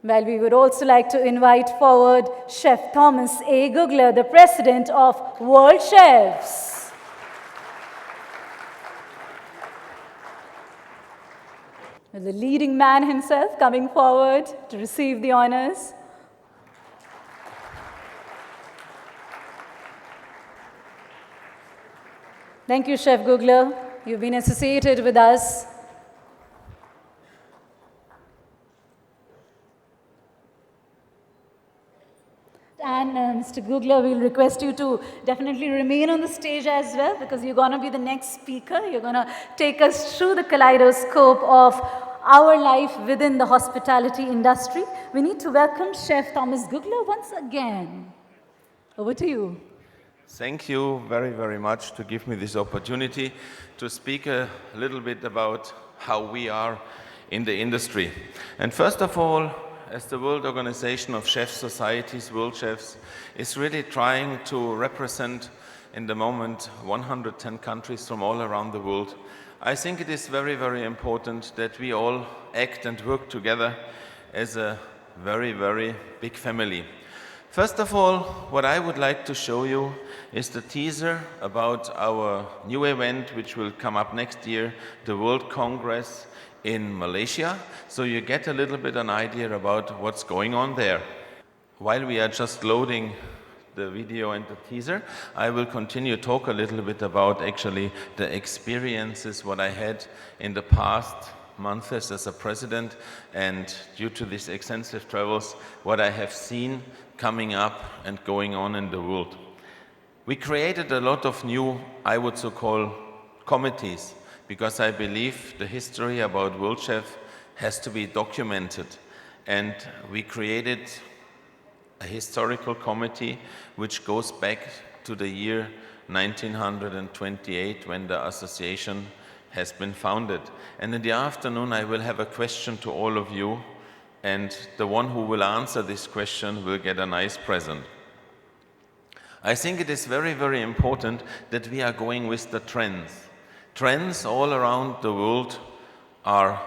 Well, we would also like to invite forward Chef Thomas A. Gugler, the President of World Chefs. The leading man himself coming forward to receive the honors. Thank you, Chef Gugler. You've been associated with us. And Mr. Gugler, we'll request you to definitely remain on the stage as well, because you're going to be the next speaker. You're going to take us through the kaleidoscope of our life within the hospitality industry. We need to welcome Chef Thomas Gugler once again. Over to you. Thank you very, very much to give me this opportunity to speak a little bit about how we are in the industry. And first of all, as the World Organization of Chef Societies, World Chefs, is really trying to represent in the moment 110 countries from all around the world, I think it is very, very important that we all act and work together as a very, very big family. First of all, what I would like to show you is the teaser about our new event, which will come up next year, the World Congress in Malaysia, so you get a little bit an idea about what's going on there. While we are just loading the video and the teaser, I will continue to talk a little bit about actually the experiences what I had in the past months as a president, and due to these extensive travels, what I have seen coming up and going on in the world. We created a lot of new, I would so call, committees, because I believe the history about World Chef has to be documented. And we created a historical committee which goes back to the year 1928 when the association has been founded. And in the afternoon I will have a question to all of you, and the one who will answer this question will get a nice present. I think it is very, very important that we are going with the trends. Trends all around the world are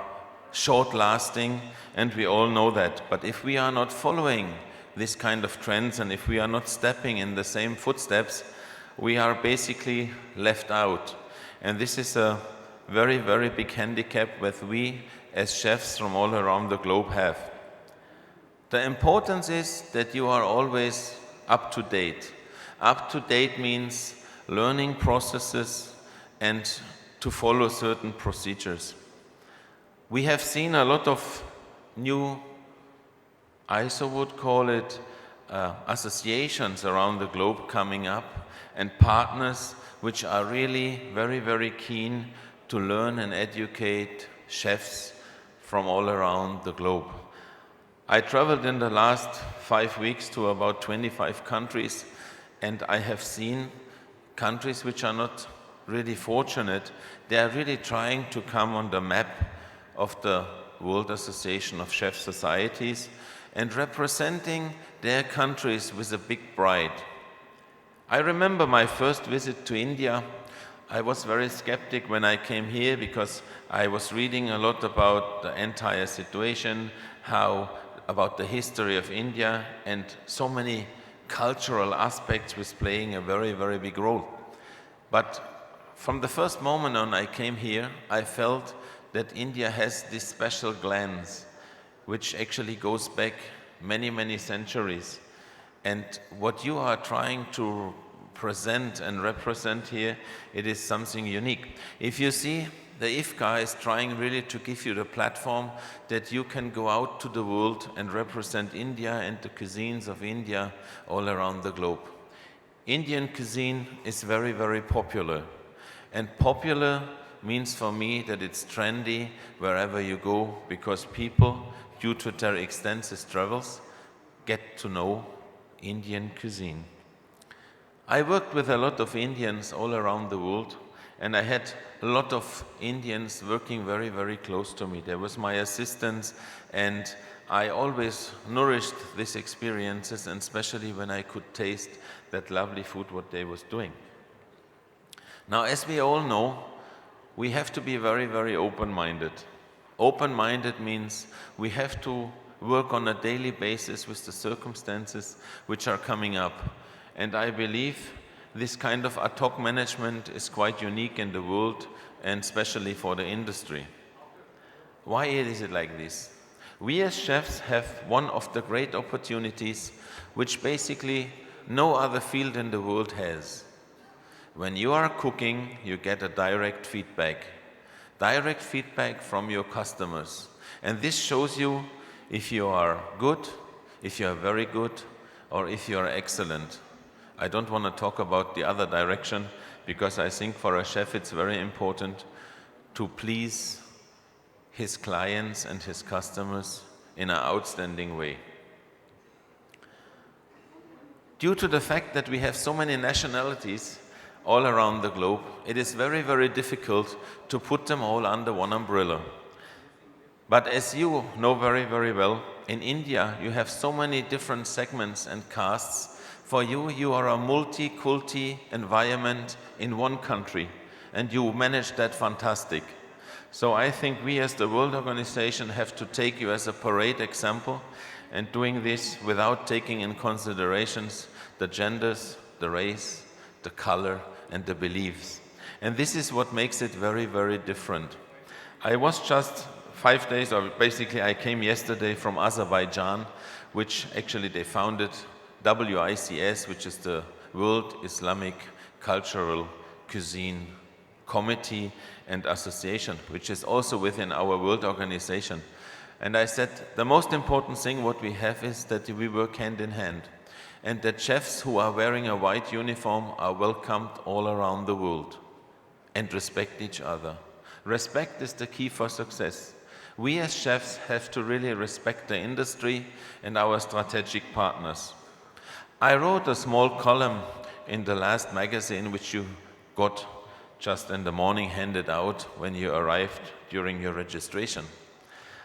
short-lasting, and we all know that. But if we are not following this kind of trends, and if we are not stepping in the same footsteps, we are basically left out. And this is a very, very big handicap that we as chefs from all around the globe have. The importance is that you are always up to date. Up to date means learning processes and to follow certain procedures. We have seen a lot of new, I so would call it, associations around the globe coming up, and partners which are really very, very keen to learn and educate chefs from all around the globe. I traveled in the last 5 weeks to about 25 countries, and I have seen countries which are not really fortunate. They are really trying to come on the map of the World Association of Chef Societies and representing their countries with a big pride. I remember my first visit to India. I was very skeptic when I came here because I was reading a lot about the entire situation, about the history of India, and so many cultural aspects was playing a very, very big role. But from the first moment on I came here, I felt that India has this special glance, which actually goes back many, many centuries. And what you are trying to present and represent here, it is something unique. If you see, the IFCA is trying really to give you the platform that you can go out to the world and represent India and the cuisines of India all around the globe. Indian cuisine is very, very popular. And popular means for me that it's trendy wherever you go, because people, due to their extensive travels, get to know Indian cuisine. I worked with a lot of Indians all around the world, and I had a lot of Indians working very, very close to me. There was my assistants, and I always nourished these experiences, and especially when I could taste that lovely food what they was doing. Now, as we all know, we have to be very, very open-minded. Open-minded means we have to work on a daily basis with the circumstances which are coming up. And I believe this kind of ad hoc management is quite unique in the world, and especially for the industry. Why is it like this? We as chefs have one of the great opportunities which basically no other field in the world has. When you are cooking, you get a direct feedback from your customers. And this shows you if you are good, if you are very good, or if you are excellent. I don't want to talk about the other direction, because I think for a chef it's very important to please his clients and his customers in an outstanding way. Due to the fact that we have so many nationalities all around the globe, it is very, very difficult to put them all under one umbrella. But as you know very, very well, in India you have so many different segments and castes. For you, you are a multi-culti environment in one country, and you manage that fantastic. So I think we as the World Organization have to take you as a parade example, and doing this without taking in considerations the genders, the race, the color, and the beliefs. And this is what makes it very, very different. I was just 5 days, or basically I came yesterday from Azerbaijan, which actually they founded WICS, which is the World Islamic Cultural Cuisine Committee and Association, which is also within our World Organization. And I said, the most important thing what we have is that we work hand in hand, and that chefs who are wearing a white uniform are welcomed all around the world and respect each other. Respect is the key for success. We as chefs have to really respect the industry and our strategic partners. I wrote a small column in the last magazine, which you got just in the morning handed out when you arrived during your registration.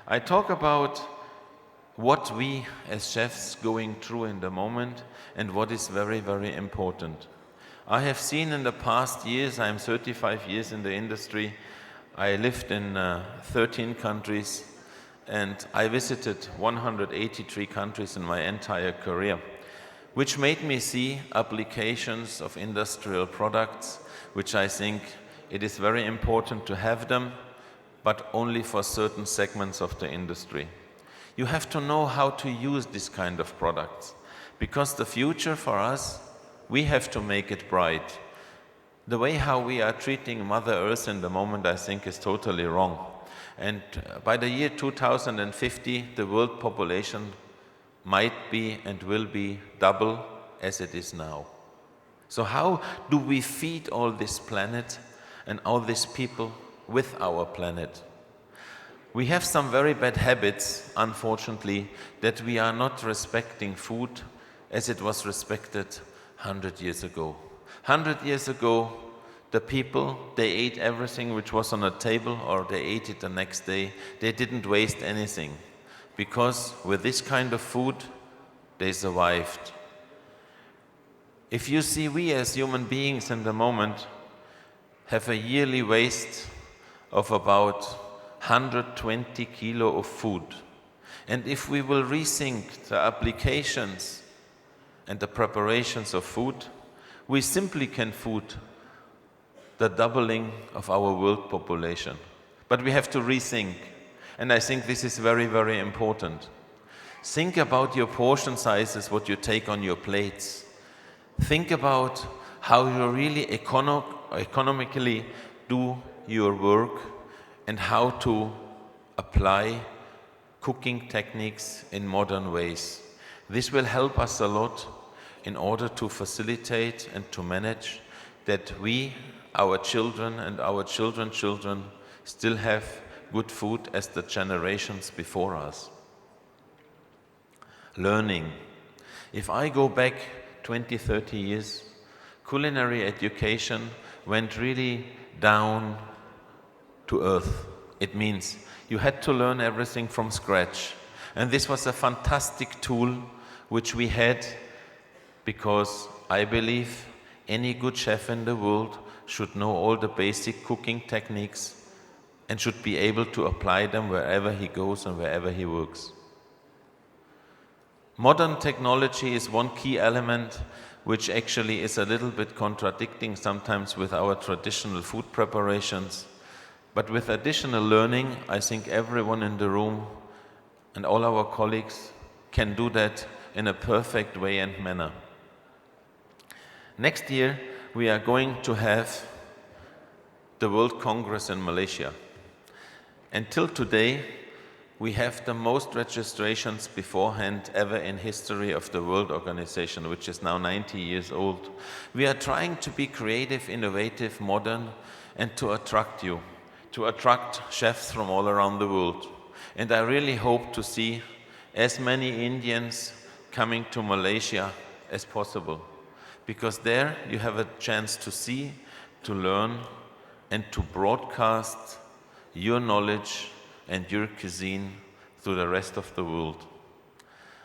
I talk about what we as chefs going through in the moment and what is very, very important. I have seen in the past years, I'm 35 years in the industry, I lived in 13 countries, and I visited 183 countries in my entire career, which made me see applications of industrial products, which I think it is very important to have them, but only for certain segments of the industry. You have to know how to use this kind of products, because the future for us, we have to make it bright. The way how we are treating Mother Earth in the moment, I think, is totally wrong. And by the year 2050, the world population might be and will be double as it is now. So how do we feed all this planet and all these people with our planet? We have some very bad habits, unfortunately, that we are not respecting food as it was respected 100 years ago. 100 years ago, the people, they ate everything which was on a table, or they ate it the next day. They didn't waste anything, because with this kind of food, they survived. If you see, we as human beings in the moment have a yearly waste of about 120 kilo of food. And if we will rethink the applications and the preparations of food, we simply can food the doubling of our world population. But we have to rethink, and I think this is very, very important. Think about your portion sizes, what you take on your plates. Think about how you really economically do your work and how to apply cooking techniques in modern ways. This will help us a lot in order to facilitate and to manage that we, our children and our children's children still have good food as the generations before us. Learning. If I go back 20, 30 years, culinary education went really down to earth. It means you had to learn everything from scratch. And this was a fantastic tool which we had, because I believe any good chef in the world should know all the basic cooking techniques and should be able to apply them wherever he goes and wherever he works. Modern technology is one key element which actually is a little bit contradicting sometimes with our traditional food preparations. But with additional learning, I think everyone in the room and all our colleagues can do that in a perfect way and manner. Next year, we are going to have the World Congress in Malaysia. Until today, we have the most registrations beforehand ever in history of the World Organization, which is now 90 years old. We are trying to be creative, innovative, modern, and to attract you, to attract chefs from all around the world. And I really hope to see as many Indians coming to Malaysia as possible, because there you have a chance to see, to learn, and to broadcast your knowledge and your cuisine to the rest of the world.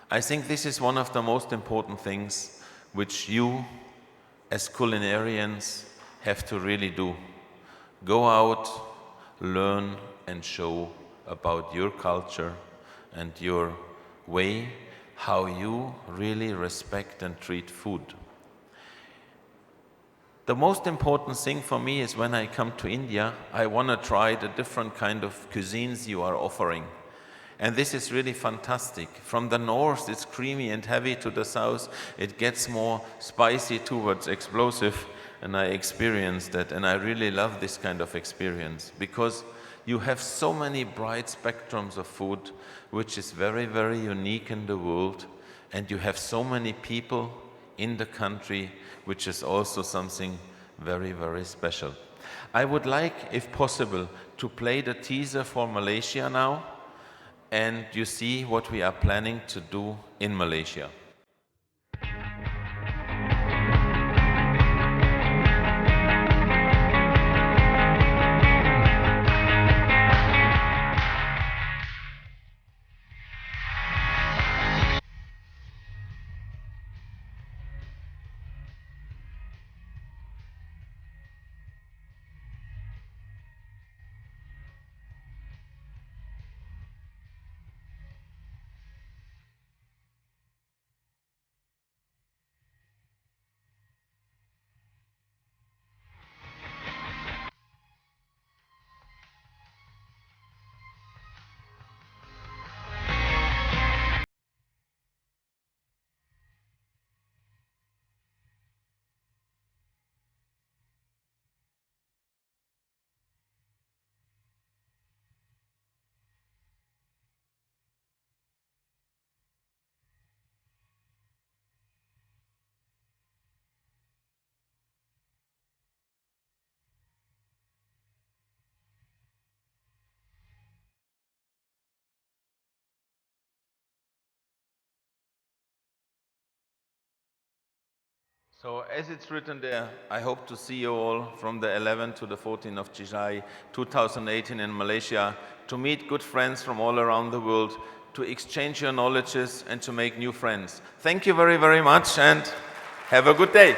I think this is one of the most important things which you as culinarians have to really do. Go out, learn and show about your culture and your way, how you really respect and treat food. The most important thing for me is when I come to India, I want to try the different kind of cuisines you are offering. And this is really fantastic. From the north, it's creamy and heavy, to the south, it gets more spicy towards explosive. And I experienced that, and I really love this kind of experience, because you have so many bright spectrums of food, which is very, very unique in the world. And you have so many people in the country, which is also something very, very special. I would like, if possible, to play the teaser for Malaysia now, and you see what we are planning to do in Malaysia. So as it's written there, I hope to see you all from the 11th to the 14th of July 2018 in Malaysia, to meet good friends from all around the world, to exchange your knowledges and to make new friends. Thank you very, very much, and have a good day.